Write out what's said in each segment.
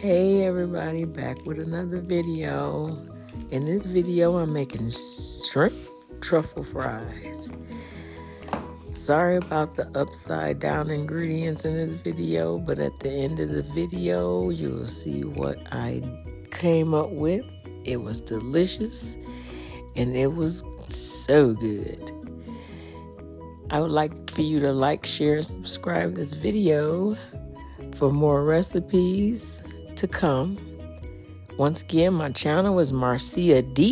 Hey everybody, back with another video. In this video, I'm making shrimp truffle fries. Sorry about the upside down ingredients in this video, but at the end of the video, you will see what I came up with. It was delicious and it was so good. I would like for you to like, share, subscribe this video for more recipes to come. Once again, my channel is Marcia-D-Adore,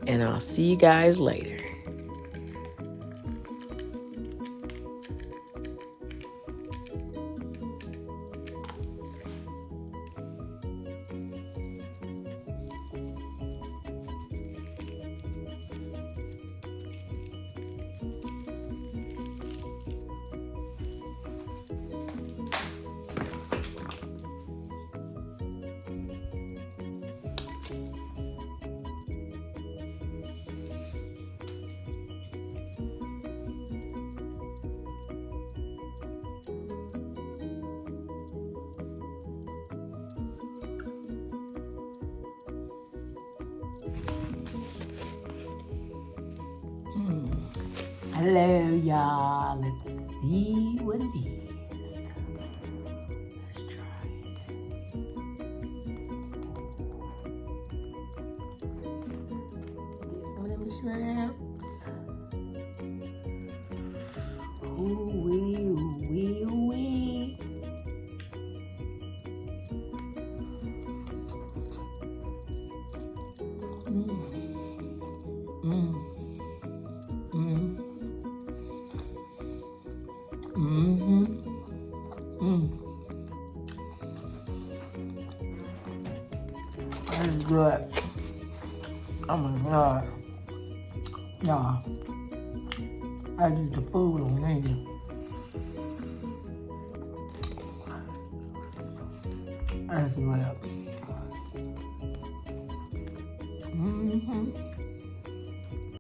and I'll see you guys later. Hello, y'all. Let's see what it is. Let's try it. Get some of them shrimps. Ooh wee, ooh wee, ooh wee. That's good. Oh my God. Y'all, I need the food on there. That's good.